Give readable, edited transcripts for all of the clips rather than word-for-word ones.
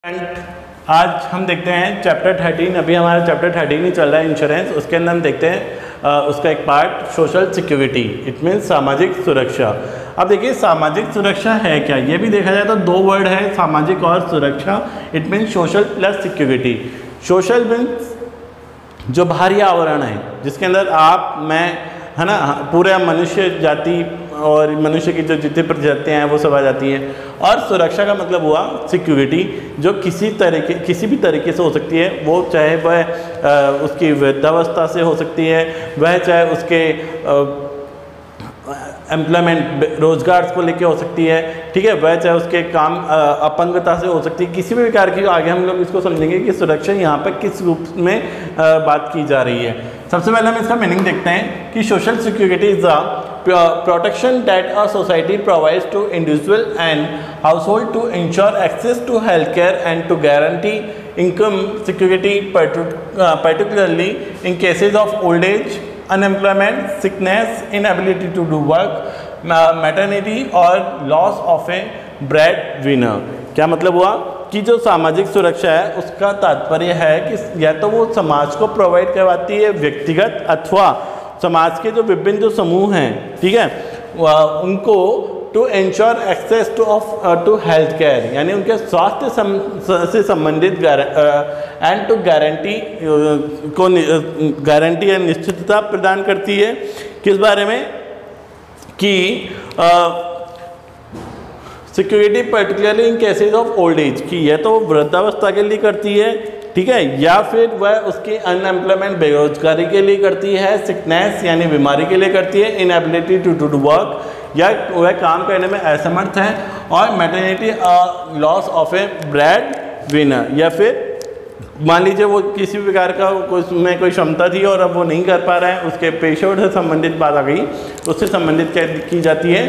आज हम देखते हैं चैप्टर 13। अभी हमारा चैप्टर 13 ही चल रहा है इंश्योरेंस। उसके अंदर हम देखते हैं उसका एक part social security, it means सामाजिक सुरक्षा। अब देखिए सामाजिक सुरक्षा है क्या, ये भी देखा जाए तो दो वर्ड है, सामाजिक और सुरक्षा। It means social plus security. Social means जो बाहरी आवरण है जिसके अंदर आप मैं है ना, पूरे मनुष्य जाति और मनुष्य की जो जितनी प्रजातियाँ हैं वो सब आ जाती हैं। और सुरक्षा का मतलब हुआ सिक्योरिटी, जो किसी भी तरीके से हो सकती है। वो चाहे वह उसकी वृद्धावस्था से हो सकती है, वह चाहे उसके एम्प्लॉयमेंट रोजगार को लेके हो सकती है, ठीक है, वह चाहे उसके काम अपंगता से हो सकती है, किसी भी प्रकार की। आगे हम लोग इसको समझेंगे कि सुरक्षा यहाँ पर किस रूप में बात की जा रही है। सबसे पहले हम इसका मीनिंग देखते हैं कि social security is the protection that a society provides to individual and household to ensure access to healthcare and to guarantee income security, particularly in cases of old age, unemployment, sickness, inability to do work, maternity और loss of a breadwinner। क्या मतलब हुआ कि जो सामाजिक सुरक्षा है उसका तात्पर्य है कि या तो वो समाज को प्रोवाइड करवाती है व्यक्तिगत अथवा समाज के जो विभिन्न जो समूह हैं, ठीक है, उनको to ensure access to health care, यानी उनके स्वास्थ्य से संबंधित एंड टू गारंटी या निश्चितता प्रदान करती है। किस बारे में कि security particularly in cases of old age, की यह तो वृद्धावस्था के लिए करती है, ठीक है, या फिर वह उसकी अनएम्प्लॉयमेंट बेरोजगारी के लिए करती है, सिकनेस यानी बीमारी के लिए करती है, इनएबिलिटी टू डू वर्क या वह काम करने में असमर्थ है, और maternity loss of a bread winner, या फिर मान लीजिए वो किसी प्रकार का उसमें कोई क्षमता थी और अब वो नहीं कर पा रहा है, उसके पेशेवर से संबंधित बात आ गई, उससे संबंधित क्या की जाती है,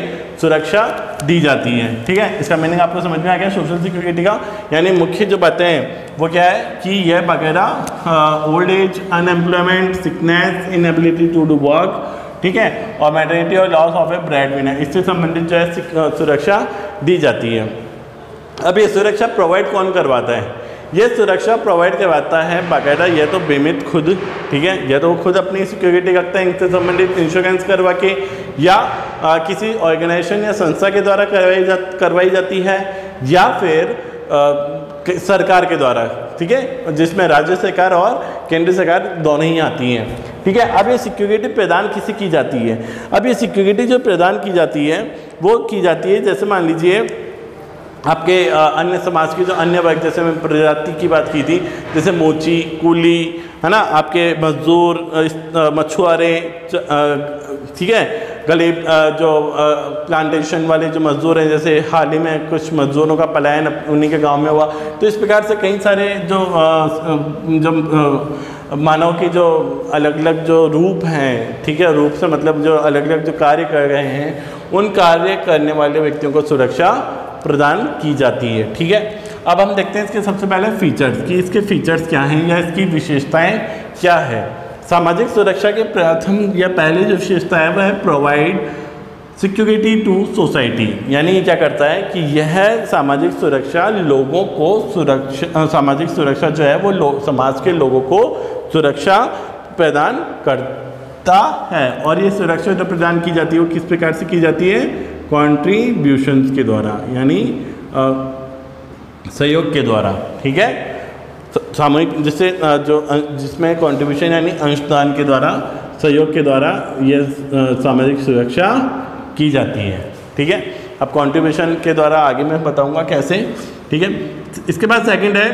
सुरक्षा दी जाती है। ठीक है, इसका मीनिंग आपको समझ में आ गया सोशल सिक्योरिटी का। यानी मुख्य जो बातें हैं वो क्या है कि यह वगैरह old age, unemployment, sickness, inability to do work, ठीक है, और मैटरनिटी और loss of a bread winner, इससे संबंधित जो है सुरक्षा दी जाती है। अब ये सुरक्षा प्रोवाइड कौन करवाता है? ये सुरक्षा प्रोवाइड करवाता है बाकायदा ये तो बीमित खुद, ठीक है, यह तो वो खुद अपनी सिक्योरिटी रखते हैं, इनसे संबंधित इंश्योरेंस करवा के, या किसी ऑर्गेनाइजेशन या संस्था के द्वारा करवाई जाती है, या फिर सरकार के द्वारा, ठीक है, जिसमें राज्य सरकार और केंद्र सरकार दोनों ही आती हैं। ठीक है, अब ये सिक्योरिटी प्रदान किसी की जाती है? अब ये सिक्योरिटी जो प्रदान की जाती है वो की जाती है, जैसे मान लीजिए आपके अन्य समाज के जो अन्य वर्ग, जैसे मैं प्रजाति की बात की थी, जैसे मोची, कूली, है ना, आपके मजदूर, मछुआरे, ठीक है, गरीब जो प्लांटेशन वाले जो मजदूर हैं, जैसे हाल ही में कुछ मजदूरों का पलायन उन्हीं के गांव में हुआ। तो इस प्रकार से कई सारे जो मानव की जो अलग अलग जो रूप हैं, ठीक है, रूप से मतलब जो अलग अलग जो कार्य कर रहे हैं, उन कार्य करने वाले व्यक्तियों को सुरक्षा प्रदान की जाती है। ठीक है, अब हम देखते हैं इसके सबसे पहले फीचर्स कि इसके फीचर्स क्या हैं या इसकी विशेषताएं क्या है। सामाजिक सुरक्षा के प्रथम या पहली जो विशेषता है वह है प्रोवाइड सिक्योरिटी टू सोसाइटी। यानी ये क्या करता है कि यह सामाजिक सुरक्षा लोगों को सामाजिक सुरक्षा जो है वो समाज के लोगों को सुरक्षा प्रदान करता है। और ये सुरक्षा जो प्रदान की जाती है वो किस प्रकार से की जाती है? कॉन्ट्रीब्यूशंस के द्वारा, यानी सहयोग के द्वारा। ठीक है, सामूहिक जिससे जिसमें कंट्रीब्यूशन यानी अंशदान के द्वारा, सहयोग के द्वारा ये सामाजिक सुरक्षा की जाती है। ठीक है, अब कंट्रीब्यूशन के द्वारा आगे मैं बताऊंगा कैसे। ठीक है, इसके बाद सेकंड है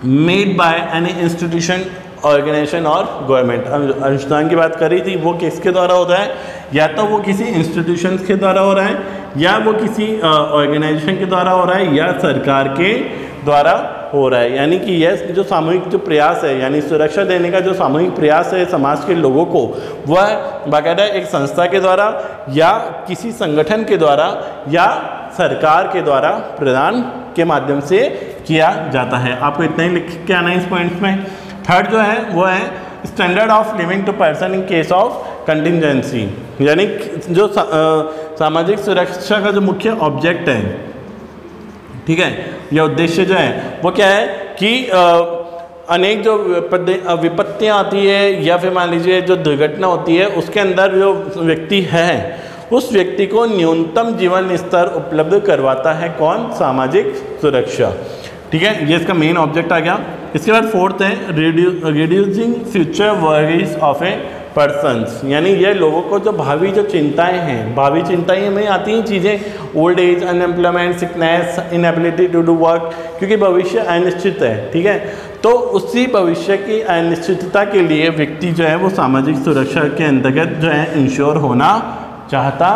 made by any institution, organisation और गवर्नमेंट। अंशदान की बात करी थी, वो किसके द्वारा होता है? या तो वो किसी इंस्टीट्यूशंस के द्वारा हो रहा है, या वो किसी ऑर्गेनाइजेशन के द्वारा हो रहा है, या सरकार के द्वारा हो रहा है। यानी कि यह जो सामूहिक जो प्रयास है, यानी सुरक्षा देने का जो सामूहिक प्रयास है समाज के लोगों को, वह बाकायदा एक संस्था के द्वारा या किसी संगठन के द्वारा या सरकार के द्वारा प्रदान के माध्यम से किया जाता है। आपको इतना ही लिख के आना है इस पॉइंट्स में। थर्ड जो है वो है standard of living to person in case of contingency. यानी जो सामाजिक सुरक्षा का जो मुख्य ऑब्जेक्ट है, ठीक है। यह उद्देश्य जो है वो क्या है कि अनेक जो विपत्तियाँ आती है या फिर मान लीजिए जो दुर्घटना होती है उसके अंदर जो व्यक्ति है उस व्यक्ति को न्यूनतम जीवन स्तर उपलब्ध करवाता है कौन? सामाजिक सुरक्षा। ठीक है, ये इसका मेन ऑब्जेक्ट आ गया। इसके बाद फोर्थ है reducing future worries of A persons, यानी ये लोगों को जो भावी जो चिंताएं हैं, भावी चिंताएं में आती हैं चीज़ें, old age, unemployment, sickness, inability to do work, क्योंकि भविष्य अनिश्चित है। ठीक है, तो उसी भविष्य की अनिश्चितता के लिए व्यक्ति जो है वो सामाजिक सुरक्षा के अंतर्गत जो है इंश्योर होना चाहता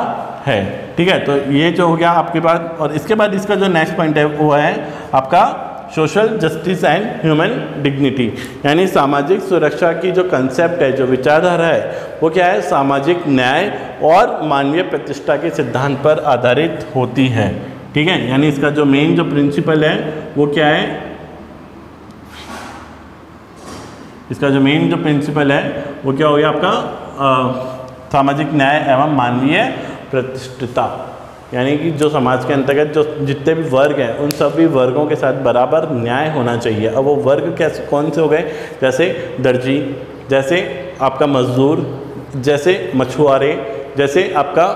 है। ठीक है, तो ये जो हो गया आपके पास। और इसके बाद इसका जो नेक्स्ट पॉइंट है वो है आपका social justice and human dignity, यानी सामाजिक सुरक्षा की जो कंसेप्ट है, जो विचारधारा है वो क्या है? सामाजिक न्याय और मानवीय प्रतिष्ठा के सिद्धांत पर आधारित होती है। ठीक है, यानी इसका जो मेन जो प्रिंसिपल है वो क्या है? इसका जो मेन जो प्रिंसिपल है वो क्या हो गया आपका? सामाजिक न्याय एवं मानवीय प्रतिष्ठिता, यानी कि जो समाज के अंतर्गत जो जितने भी वर्ग हैं उन सभी वर्गों के साथ बराबर न्याय होना चाहिए। अब वो वर्ग कैसे कौन से हो गए? जैसे दर्जी, जैसे आपका मजदूर, जैसे मछुआरे, जैसे आपका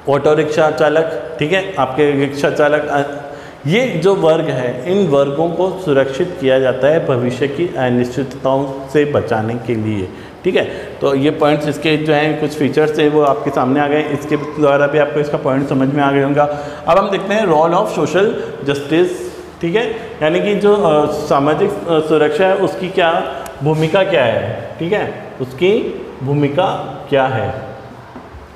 ऑटो रिक्शा चालक, ठीक है, आपके रिक्शा चालक, ये जो वर्ग है इन वर्गों को सुरक्षित किया जाता है भविष्य की अनिश्चितताओं से बचाने के लिए। ठीक है, तो ये पॉइंट्स इसके जो हैं कुछ फीचर्स हैं वो आपके सामने आ गए, इसके द्वारा भी आपको इसका पॉइंट समझ में आ गया होगा। अब हम देखते हैं रोल ऑफ सोशल जस्टिस। ठीक है, यानी कि जो सामाजिक सुरक्षा है उसकी क्या भूमिका क्या है? ठीक है, उसकी भूमिका क्या है?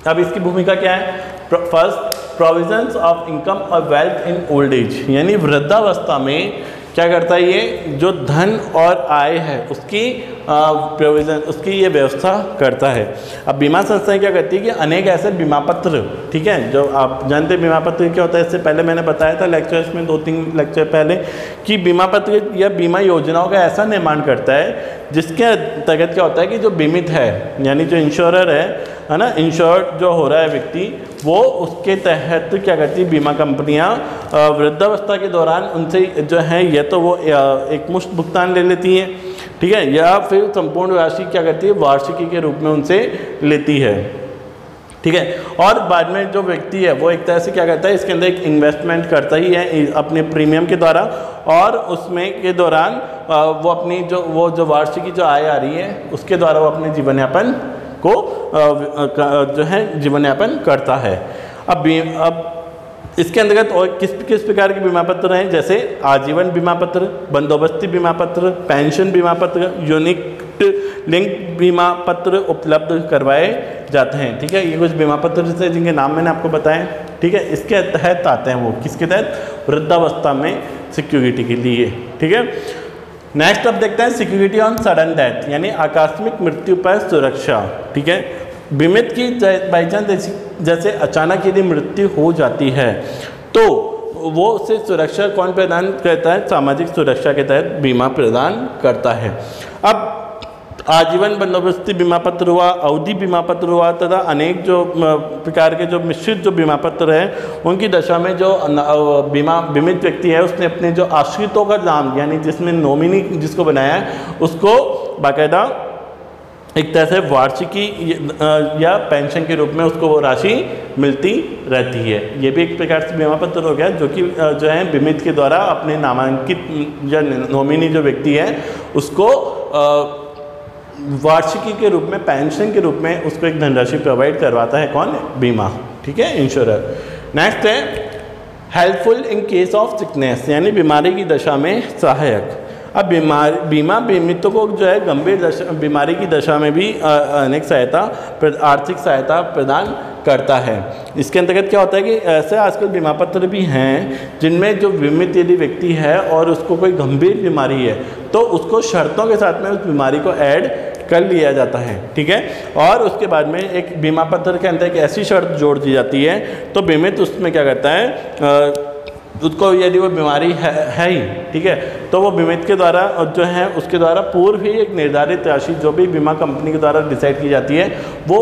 अब इसकी भूमिका क्या है? फर्स्ट, प्रोविजंस ऑफ इनकम और वेल्थ इन ओल्ड एज, यानी वृद्धावस्था में क्या करता है? ये जो धन और आय है उसकी प्रोविज़न, उसकी ये व्यवस्था करता है। अब बीमा संस्थाएं क्या करती है कि अनेक ऐसे बीमा पत्र, ठीक है, जो आप जानते हैं बीमा पत्र क्या होता है, इससे पहले मैंने बताया था लेक्चर्स में 2-3 लेक्चर पहले कि बीमा पत्र या बीमा योजनाओं का ऐसा निर्माण करता है जिसके अंतर्गत क्या होता है कि जो बीमित है यानी जो इंश्योरर है ना, इंश्योर्ड जो हो रहा है व्यक्ति, वो उसके तहत क्या करती है बीमा कंपनियां वृद्धावस्था के दौरान उनसे जो है या तो वो एक मुश्त भुगतान ले लेती हैं, ठीक है, या फिर संपूर्ण राशि क्या करती है वार्षिकी के रूप में उनसे लेती है। ठीक है, और बाद में जो व्यक्ति है वो एक तरह से क्या करता है, इसके अंदर एक इन्वेस्टमेंट करता ही है अपने प्रीमियम के द्वारा, और उसमें के दौरान वो अपनी जो वार्षिकी जो आय आ रही है उसके द्वारा वो अपने जीवन यापन को जो है जीवन यापन करता है। अब इसके अंतर्गत और किस प्रकार के बीमा पत्र हैं? जैसे आजीवन बीमा पत्र, बंदोबस्ती बीमा पत्र, पेंशन बीमा पत्र, यूनिट लिंक बीमा पत्र उपलब्ध करवाए जाते हैं। ठीक है, ये कुछ बीमा पत्र जैसे जिनके नाम मैंने आपको बताए। ठीक है, इसके तहत आते हैं वो किसके तहत? वृद्धावस्था में सिक्योरिटी के लिए। ठीक है, नेक्स्ट अब देखते हैं सिक्योरिटी ऑन सडन डेथ, यानी आकस्मिक मृत्यु पर सुरक्षा। ठीक है, बीमित की बाईचांस जैसे अचानक यदि मृत्यु हो जाती है तो वो उसे सुरक्षा कौन प्रदान करता है? सामाजिक सुरक्षा के तहत बीमा प्रदान करता है। अब आजीवन बंदोबस्ती बीमा पत्र हुआ, अवधि बीमा पत्र हुआ, तथा अनेक जो प्रकार के जो मिश्रित जो बीमा पत्र हैं उनकी दशा में जो बीमित व्यक्ति है उसने अपने जो आश्रितों का नाम यानी जिसमें नॉमिनी जिसको बनाया है उसको बाकायदा एक तरह से वार्षिकी या पेंशन के रूप में उसको वो राशि मिलती रहती है। ये भी एक प्रकार से बीमा पत्र हो गया जो कि जो है बीमित के द्वारा अपने नामांकित या नॉमिनी जो व्यक्ति है उसको वार्षिकी के रूप में, पेंशन के रूप में उसको एक धनराशि प्रोवाइड करवाता है कौन? बीमा। ठीक है, इंश्योरर। नेक्स्ट है helpful in case of sickness, यानी बीमारी की दशा में सहायक। अब बीमा बीमितों को जो है गंभीर बीमारी की दशा में भी अनेक सहायता, आर्थिक सहायता प्रदान करता है। इसके अंतर्गत क्या होता है कि ऐसे आजकल बीमा पत्र भी हैं जिनमें जो बीमित यदि व्यक्ति है और उसको कोई गंभीर बीमारी है तो उसको शर्तों के साथ में उस बीमारी को ऐड कर लिया जाता है। ठीक है, और उसके बाद में एक बीमा पत्र के अंदर एक ऐसी शर्त जोड़ दी जाती है तो बीमित उसमें क्या करता है, उसको यदि वो बीमारी है ही, ठीक है, तो वो बीमित के द्वारा जो है उसके द्वारा पूर्व ही एक निर्धारित राशि जो भी बीमा कंपनी के द्वारा डिसाइड की जाती है वो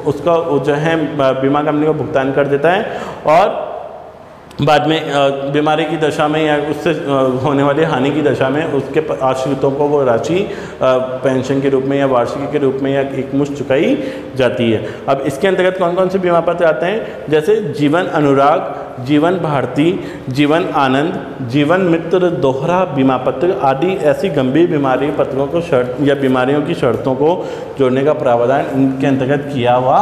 उसका जो है बीमा कंपनी को भुगतान कर देता है। और बाद में बीमारी की दशा में या उससे होने वाली हानि की दशा में उसके आश्रितों को वो राशि पेंशन के रूप में या वार्षिकी के रूप में या एक मुश्त चुकाई जाती है। अब इसके अंतर्गत कौन कौन से बीमा पत्र आते हैं, जैसे जीवन अनुराग, जीवन भारती, जीवन आनंद, जीवन मित्र दोहरा बीमा पत्र आदि ऐसी गंभीर बीमारी पत्रों को शर्त या बीमारियों की शर्तों को जोड़ने का प्रावधान इनके अंतर्गत किया हुआ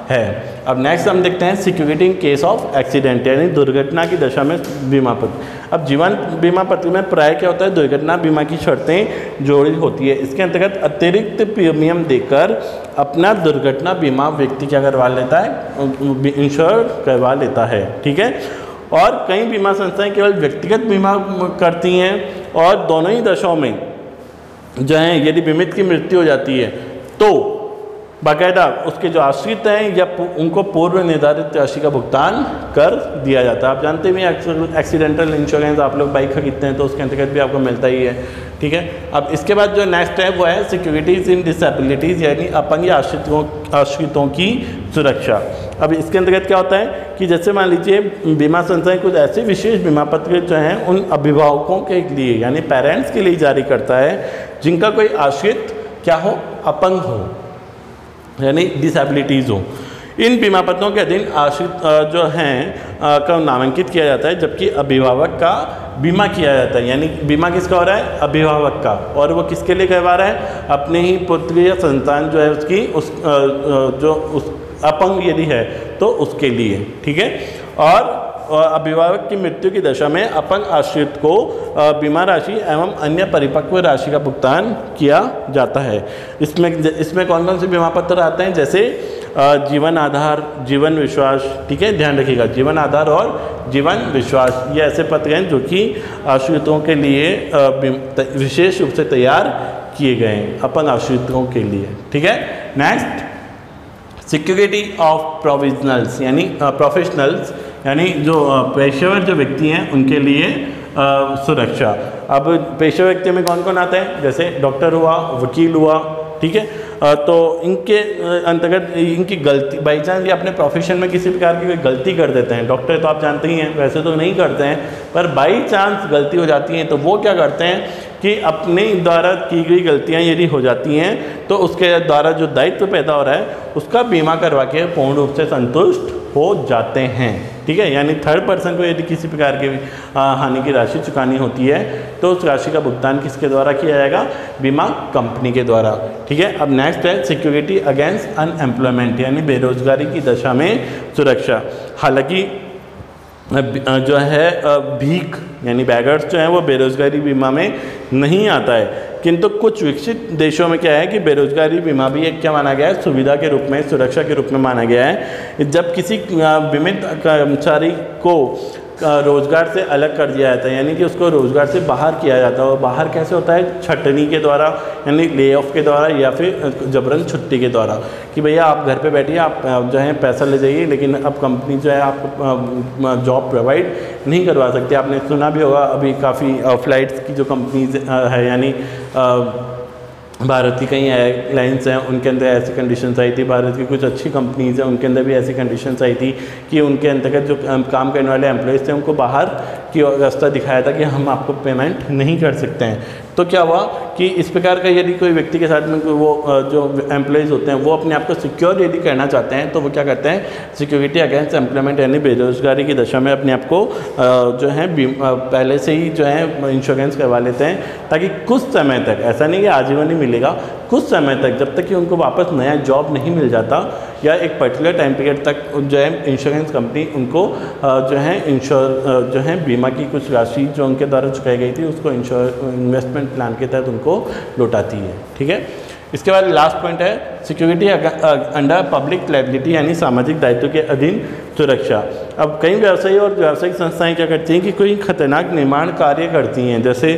है। अब नेक्स्ट हम देखते हैं security in case of accident, यानी दुर्घटना की दशा में बीमा पत्र। अब जीवन बीमा पत्र में प्राय क्या होता है, दुर्घटना बीमा की शर्तें जोड़ी होती है। इसके अंतर्गत अतिरिक्त प्रीमियम देकर अपना दुर्घटना बीमा व्यक्ति क्या करवा लेता है, इंश्योर करवा लेता है, ठीक है। और कई बीमा संस्थाएं केवल व्यक्तिगत बीमा करती हैं और दोनों ही दशाओं में जो है यदि बीमित की मृत्यु हो जाती है तो बाकायदा उसके जो आश्रित हैं या उनको पूर्व निर्धारित राशि का भुगतान कर दिया जाता है। आप जानते भी एक्सीडेंटल इंश्योरेंस आप लोग बाइक खरीदते हैं तो उसके अंतर्गत भी आपको मिलता ही है, ठीक है। अब इसके बाद जो नेक्स्ट है वो है सिक्योरिटीज़ इन डिसेबिलिटीज़, यानी अपंग या आश्रितों की सुरक्षा। अब इसके अंतर्गत क्या होता है कि जैसे मान लीजिए बीमा संस्थाएं कुछ ऐसे विशेष बीमा पत्र जो हैं उन अभिभावकों के लिए यानी पेरेंट्स के लिए जारी करता है जिनका कोई आश्रित क्या हो, अपंग हो यानी डिसेबिलिटीज़ हो। इन बीमा पत्रों के अधीन आश्रित जो हैं का नामांकित किया जाता है, जबकि अभिभावक का बीमा किया जाता है। यानी बीमा किसका हो रहा है, अभिभावक का, और वो किसके लिए करवा रहा है, अपने ही पुत्र या संतान जो है उसकी उस अपंग यदि है तो उसके लिए, ठीक है। और अभिभावक की मृत्यु की दशा में अपंग आश्रित को बीमा राशि एवं अन्य परिपक्व राशि का भुगतान किया जाता है। इसमें कौन कौन से बीमा पत्र आते हैं, जैसे जीवन आधार, जीवन विश्वास, ठीक है, ध्यान रखिएगा, जीवन आधार और जीवन विश्वास ये ऐसे पत्र हैं जो कि आश्रितों के लिए विशेष रूप से तैयार किए गए हैं, अपंग आश्रितों के लिए, ठीक है। नेक्स्ट सिक्योरिटी ऑफ प्रोविजनल्स यानी प्रोफेशनल्स, यानी जो पेशेवर जो व्यक्ति हैं उनके लिए सुरक्षा। अब पेशेवर व्यक्ति में कौन कौन आते हैं, जैसे डॉक्टर हुआ, वकील हुआ, ठीक है। तो इनके अंतर्गत इनकी गलती बाई चांस ये अपने प्रोफेशन में किसी प्रकार की कोई गलती कर देते हैं, डॉक्टर तो आप जानते ही हैं वैसे तो नहीं करते हैं, पर बाई चांस गलती हो जाती है तो वो क्या करते हैं कि अपने द्वारा की गई गलतियां यदि हो जाती हैं तो उसके द्वारा जो दायित्व पैदा हो रहा है उसका बीमा करवा के पूर्ण रूप से संतुष्ट हो जाते हैं, ठीक है। यानी थर्ड पर्सन को यदि किसी प्रकार की हानि की राशि चुकानी होती है तो उस राशि का भुगतान किसके द्वारा किया जाएगा, बीमा कंपनी के द्वारा, ठीक है। अब नेक्स्ट है सिक्योरिटी अगेंस्ट अनएम्प्लॉयमेंट, यानी बेरोजगारी की दशा में सुरक्षा। हालांकि जो है भीख यानी बैगर्स जो है वो बेरोजगारी बीमा में नहीं आता है, किंतु कुछ विकसित देशों में क्या है कि बेरोजगारी बीमा भी एक क्या माना गया है, सुविधा के रूप में, सुरक्षा के रूप में माना गया है। जब किसी बीमित कर्मचारी को रोजगार से अलग कर दिया जाता है, यानी कि उसको रोजगार से बाहर किया जाता है, और बाहर कैसे होता है, छटनी के द्वारा यानी ले ऑफ के द्वारा या फिर जबरन छुट्टी के द्वारा, कि भैया आप घर पे बैठिए, आप जो है पैसा ले जाइए, लेकिन अब कंपनी जो है आपको जॉब प्रोवाइड नहीं करवा सकती। आपने सुना भी होगा अभी काफ़ी फ्लाइट्स की जो कंपनीज है, यानी भारत की कई एयरलाइंस हैं उनके अंदर ऐसी कंडीशंस आई थी, भारत की कुछ अच्छी कंपनीज हैं उनके अंदर भी ऐसी कंडीशंस आई थी कि उनके अंतर्गत जो काम करने वाले एम्प्लॉयज़ थे उनको बाहर की रास्ता दिखाया था कि हम आपको पेमेंट नहीं कर सकते हैं। तो क्या हुआ कि इस प्रकार का यदि कोई व्यक्ति के साथ में वो जो एम्प्लॉयज़ होते हैं वो अपने आप को सिक्योर यदि करना चाहते हैं तो वो क्या करते हैं, सिक्योरिटी अगेंस्ट एम्प्लॉयमेंट यानी बेरोजगारी की दशा में अपने आप को जो है पहले से ही जो है इंश्योरेंस करवा लेते हैं, ताकि कुछ समय तक, ऐसा नहीं कि आजीवन ही मिलेगा, कुछ समय तक जब तक कि उनको वापस नया जॉब नहीं मिल जाता या एक पर्टिकुलर टाइम पीरियड तक जो है इंश्योरेंस कंपनी उनको जो है बीमा की कुछ राशि जो उनके द्वारा चुकाई गई थी उसको इन्वेस्टमेंट प्लान के तहत उनको लौटाती है, ठीक है। इसके बाद लास्ट पॉइंट है सिक्योरिटी अंडर पब्लिक लायबिलिटी यानी सामाजिक दायित्व के अधीन सुरक्षा। अब कई व्यवसायी और व्यावसायिक संस्थाएं क्या करती हैं कि कोई खतरनाक निर्माण कार्य करती हैं, जैसे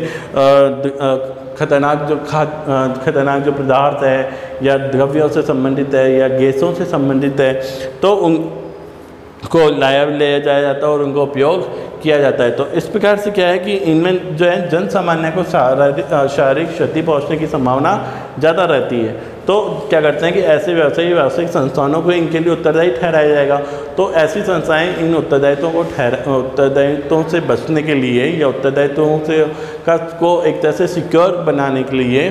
खतरनाक जो पदार्थ है या द्रव्यों से संबंधित है या गैसों से संबंधित है, तो उनको लायब ले जाया जाता है और उनको उपयोग किया जाता है। तो इस प्रकार से क्या है कि इनमें जो है जन सामान्य को शारीरिक क्षति पहुंचने की संभावना ज़्यादा रहती है। तो क्या करते हैं कि ऐसे व्यावसायिक संस्थानों को इनके लिए उत्तरदायी ठहराया जाएगा। तो ऐसी संस्थाएं इन उत्तरदायित्वों से बचने के लिए या उत्तरदायित्वों से को एक तरह से सिक्योर बनाने के लिए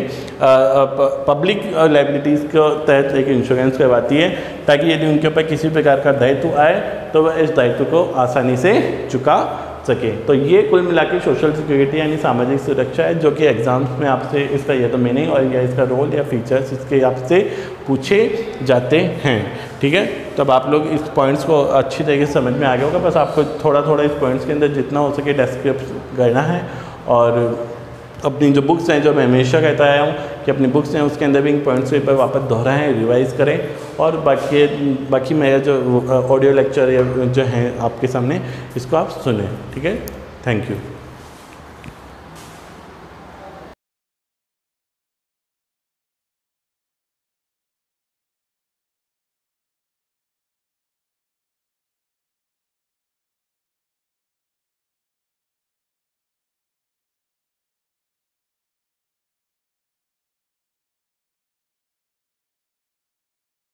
पब्लिक लायबिलिटीज़ के तहत एक इंश्योरेंस करवाती है, ताकि यदि उनके ऊपर किसी प्रकार का दायित्व आए तो वह इस दायित्व को आसानी से चुका सके। तो ये कुल मिला के सोशल सिक्योरिटी यानी सामाजिक सुरक्षा है, जो कि एग्जाम्स में आपसे इसका या तो मीनिंग और या इसका रोल या फीचर्स इसके आपसे पूछे जाते हैं। ठीक है, तब आप लोग इस पॉइंट्स को अच्छी तरीके से समझ में आ गया होगा। बस आपको थोड़ा थोड़ा इस पॉइंट्स के अंदर जितना हो सके डिस्क्रिप्ट करना है, और अपनी जो बुक्स हैं, जो मैं हमेशा कहता आया हूँ कि अपनी बुक्स हैं उसके अंदर भी इन पॉइंट्स को एक बार वापस दोहराएं, रिवाइज करें, और बाकी मेरा जो ऑडियो लेक्चर या जो है आपके सामने, इसको आप सुनें। ठीक है, थैंक यू।